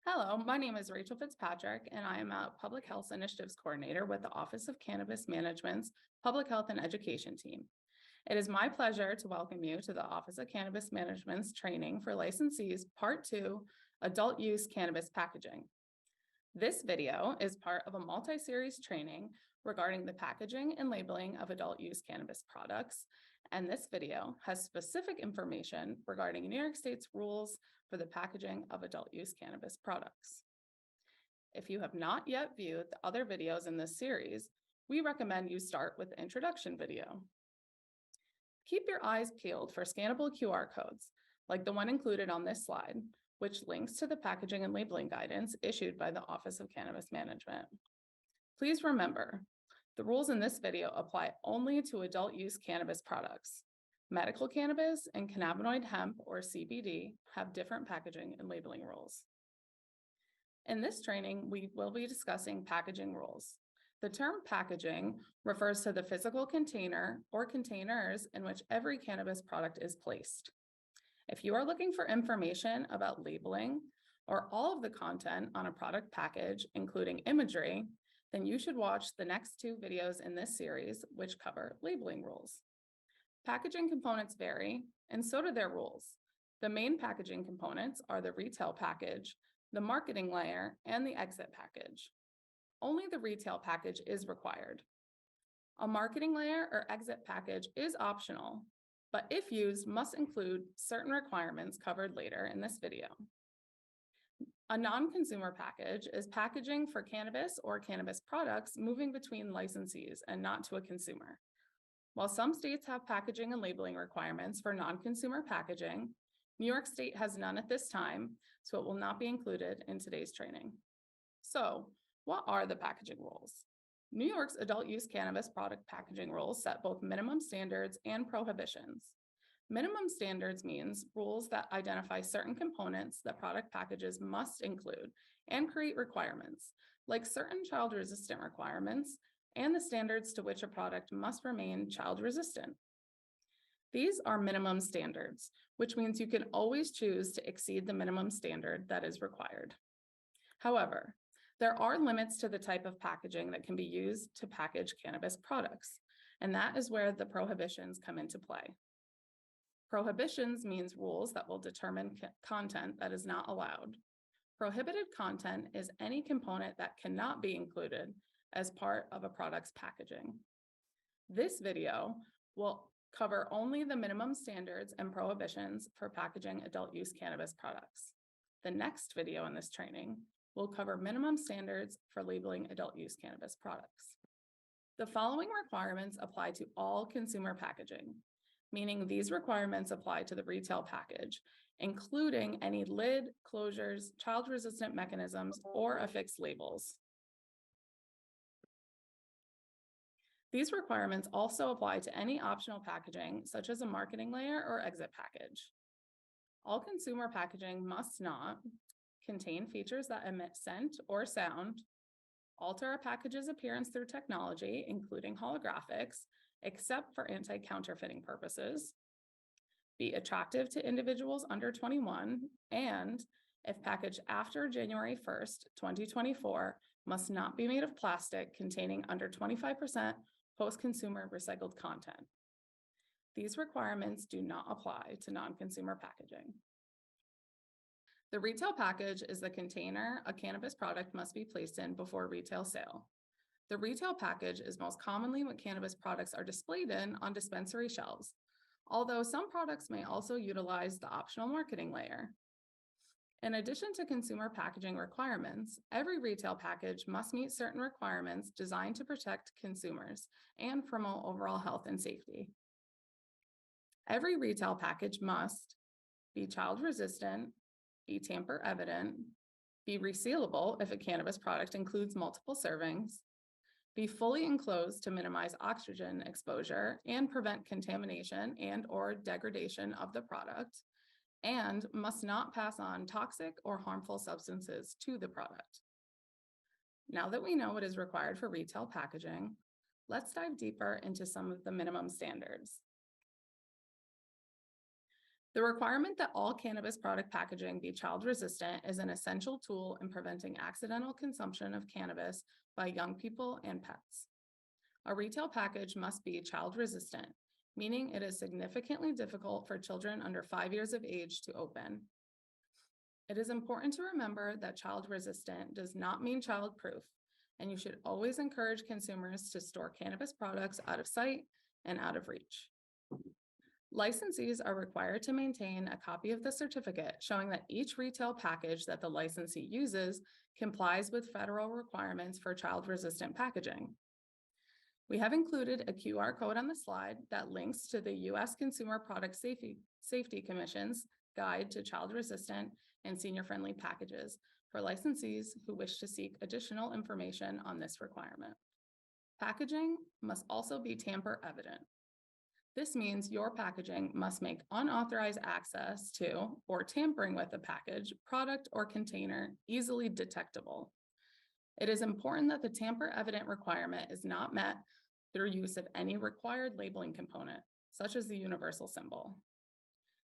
Hello, my name is Rachel Fitzpatrick, and I am a Public Health Initiatives Coordinator with the Office of Cannabis Management's Public Health and Education team. It is my pleasure to welcome you to the Office of Cannabis Management's Training for Licensees Part 2, Adult Use Cannabis Packaging. This video is part of a multi-series training regarding the packaging and labeling of adult use cannabis products, and this video has specific information regarding New York State's rules for the packaging of adult use cannabis products. If you have not yet viewed the other videos in this series, we recommend you start with the introduction video. Keep your eyes peeled for scannable QR codes, like the one included on this slide, which links to the packaging and labeling guidance issued by the Office of Cannabis Management. Please remember, the rules in this video apply only to adult use cannabis products. Medical cannabis and cannabinoid hemp, or CBD, have different packaging and labeling rules. In this training, we will be discussing packaging rules. The term packaging refers to the physical container or containers in which every cannabis product is placed. If you are looking for information about labeling or all of the content on a product package, including imagery, then you should watch the next two videos in this series, which cover labeling rules. Packaging components vary, and so do their rules. The main packaging components are the retail package, the marketing layer, and the exit package. Only the retail package is required. A marketing layer or exit package is optional, but if used, must include certain requirements covered later in this video. A non-consumer package is packaging for cannabis or cannabis products moving between licensees and not to a consumer. While some states have packaging and labeling requirements for non-consumer packaging, New York State has none at this time, so it will not be included in today's training. So, what are the packaging rules? New York's adult use cannabis product packaging rules set both minimum standards and prohibitions. Minimum standards means rules that identify certain components that product packages must include and create requirements, like certain child-resistant requirements and the standards to which a product must remain child-resistant. These are minimum standards, which means you can always choose to exceed the minimum standard that is required. However, there are limits to the type of packaging that can be used to package cannabis products, and that is where the prohibitions come into play. Prohibitions means rules that will determine content that is not allowed. Prohibited content is any component that cannot be included as part of a product's packaging. This video will cover only the minimum standards and prohibitions for packaging adult use cannabis products. The next video in this training will cover minimum standards for labeling adult use cannabis products. The following requirements apply to all consumer packaging, meaning these requirements apply to the retail package, including any lid, closures, child-resistant mechanisms, or affixed labels. These requirements also apply to any optional packaging, such as a marketing layer or exit package. All consumer packaging must not contain features that emit scent or sound, alter a package's appearance through technology, including holographics, except for anti-counterfeiting purposes, be attractive to individuals under 21, and, if packaged after January 1st, 2024, must not be made of plastic containing under 25% post-consumer recycled content. These requirements do not apply to non-consumer packaging. The retail package is the container a cannabis product must be placed in before retail sale. The retail package is most commonly what cannabis products are displayed in on dispensary shelves, although some products may also utilize the optional marketing layer. In addition to consumer packaging requirements, every retail package must meet certain requirements designed to protect consumers and promote overall health and safety. Every retail package must be child-resistant, be tamper-evident, be resealable if a cannabis product includes multiple servings, be fully enclosed to minimize oxygen exposure and prevent contamination and/or degradation of the product, and must not pass on toxic or harmful substances to the product. Now that we know what is required for retail packaging, let's dive deeper into some of the minimum standards. The requirement that all cannabis product packaging be child-resistant is an essential tool in preventing accidental consumption of cannabis by young people and pets. A retail package must be child-resistant, meaning it is significantly difficult for children under 5 years of age to open. It is important to remember that child-resistant does not mean child-proof, and you should always encourage consumers to store cannabis products out of sight and out of reach. Licensees are required to maintain a copy of the certificate showing that each retail package that the licensee uses complies with federal requirements for child-resistant packaging. We have included a QR code on the slide that links to the U.S. Consumer Product Safety Commission's Guide to Child-Resistant and Senior-Friendly Packages for licensees who wish to seek additional information on this requirement. Packaging must also be tamper-evident. This means your packaging must make unauthorized access to or tampering with a package, product, or container easily detectable. It is important that the tamper-evident requirement is not met through use of any required labeling component, such as the universal symbol.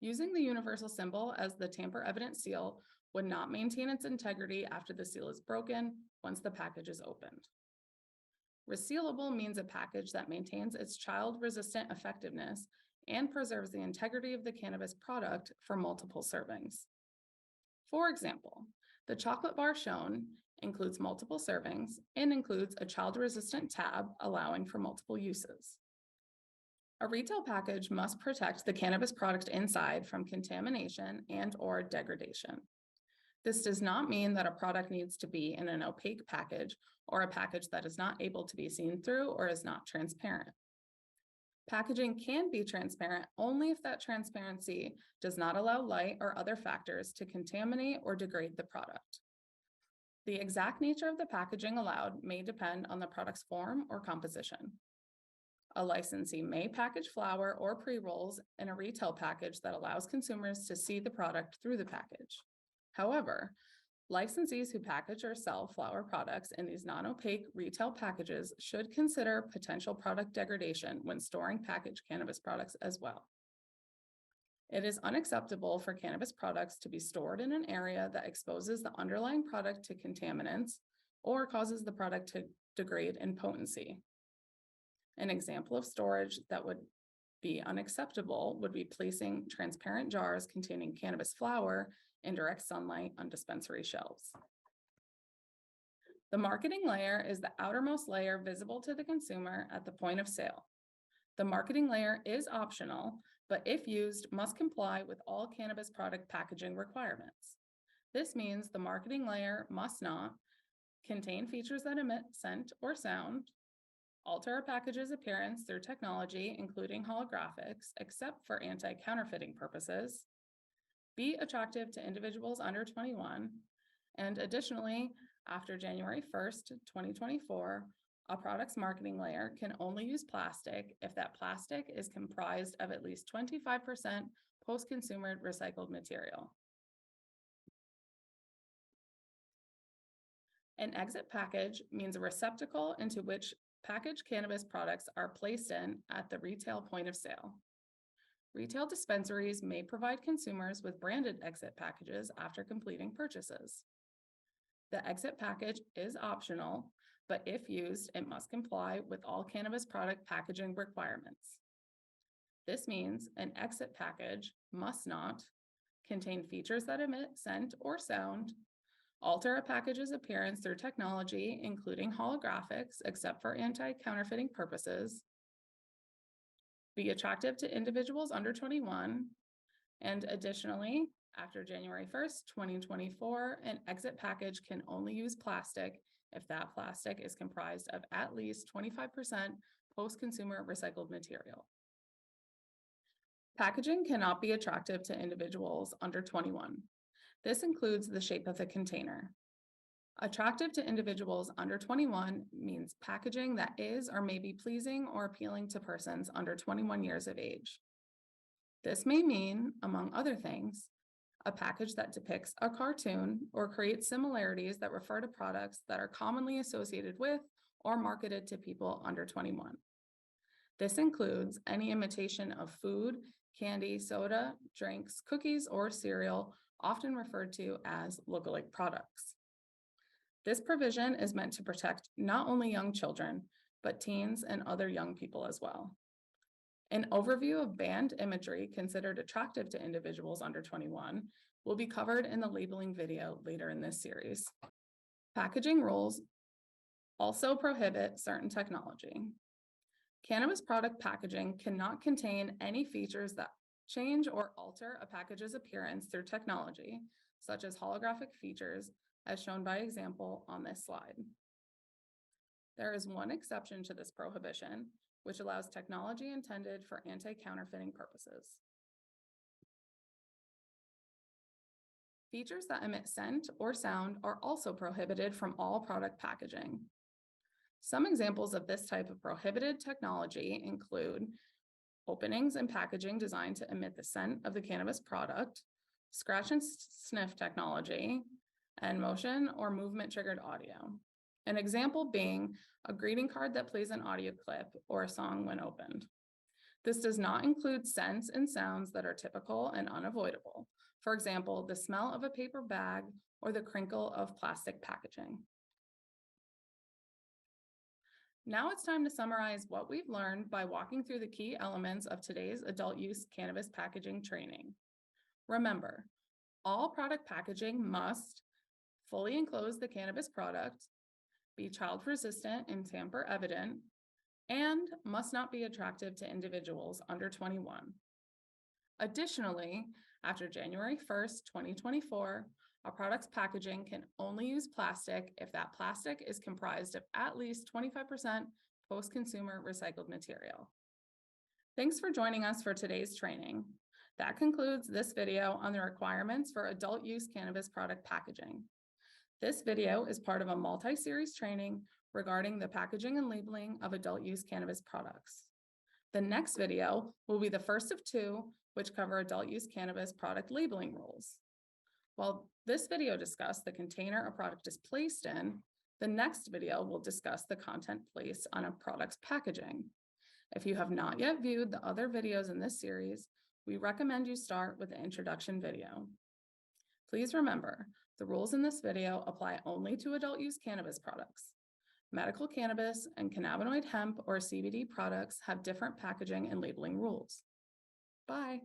Using the universal symbol as the tamper-evident seal would not maintain its integrity after the seal is broken once the package is opened. Resealable means a package that maintains its child-resistant effectiveness and preserves the integrity of the cannabis product for multiple servings. For example, the chocolate bar shown includes multiple servings and includes a child-resistant tab allowing for multiple uses. A retail package must protect the cannabis product inside from contamination and/or degradation. This does not mean that a product needs to be in an opaque package or a package that is not able to be seen through or is not transparent. Packaging can be transparent only if that transparency does not allow light or other factors to contaminate or degrade the product. The exact nature of the packaging allowed may depend on the product's form or composition. A licensee may package flower or pre-rolls in a retail package that allows consumers to see the product through the package. However, licensees who package or sell flower products in these non-opaque retail packages should consider potential product degradation when storing packaged cannabis products as well. It is unacceptable for cannabis products to be stored in an area that exposes the underlying product to contaminants or causes the product to degrade in potency. An example of storage that would be unacceptable would be placing transparent jars containing cannabis flower in direct sunlight on dispensary shelves. The marketing layer is the outermost layer visible to the consumer at the point of sale. The marketing layer is optional, but if used, must comply with all cannabis product packaging requirements. This means the marketing layer must not contain features that emit scent or sound, alter a package's appearance through technology, including holographics, except for anti-counterfeiting purposes, be attractive to individuals under 21, and additionally, after January 1st, 2024, a product's marketing layer can only use plastic if that plastic is comprised of at least 25% post-consumer recycled material. An exit package means a receptacle into which packaged cannabis products are placed in at the retail point of sale. Retail dispensaries may provide consumers with branded exit packages after completing purchases. The exit package is optional, but if used, it must comply with all cannabis product packaging requirements. This means an exit package must not contain features that emit scent or sound, alter a package's appearance through technology, including holographics, except for anti-counterfeiting purposes, be attractive to individuals under 21, and additionally, after January 1st, 2024, an exit package can only use plastic if that plastic is comprised of at least 25% post-consumer recycled material. Packaging cannot be attractive to individuals under 21. This includes the shape of the container. Attractive to individuals under 21 means packaging that is or may be pleasing or appealing to persons under 21 years of age. This may mean, among other things, a package that depicts a cartoon or creates similarities that refer to products that are commonly associated with or marketed to people under 21. This includes any imitation of food, candy, soda, drinks, cookies, or cereal, often referred to as lookalike products. This provision is meant to protect not only young children, but teens and other young people as well. An overview of banned imagery considered attractive to individuals under 21 will be covered in the labeling video later in this series. Packaging rules also prohibit certain technology. Cannabis product packaging cannot contain any features that change or alter a package's appearance through technology, such as holographic features, as shown by example on this slide. There is one exception to this prohibition, which allows technology intended for anti-counterfeiting purposes. Features that emit scent or sound are also prohibited from all product packaging. Some examples of this type of prohibited technology include openings and packaging designed to emit the scent of the cannabis product, scratch and sniff technology, and motion or movement triggered audio. An example being a greeting card that plays an audio clip or a song when opened. This does not include scents and sounds that are typical and unavoidable. For example, the smell of a paper bag or the crinkle of plastic packaging. Now it's time to summarize what we've learned by walking through the key elements of today's adult use cannabis packaging training. Remember, all product packaging must fully enclose the cannabis product, be child resistant and tamper evident, and must not be attractive to individuals under 21. Additionally, after January 1st, 2024, a product's packaging can only use plastic if that plastic is comprised of at least 25% post-consumer recycled material. Thanks for joining us for today's training. That concludes this video on the requirements for adult use cannabis product packaging. This video is part of a multi-series training regarding the packaging and labeling of adult use cannabis products. The next video will be the first of two, which cover adult use cannabis product labeling rules. While this video discussed the container a product is placed in, the next video will discuss the content placed on a product's packaging. If you have not yet viewed the other videos in this series, we recommend you start with the introduction video. Please remember, the rules in this video apply only to adult use cannabis products. Medical cannabis and cannabinoid hemp or CBD products have different packaging and labeling rules. Bye.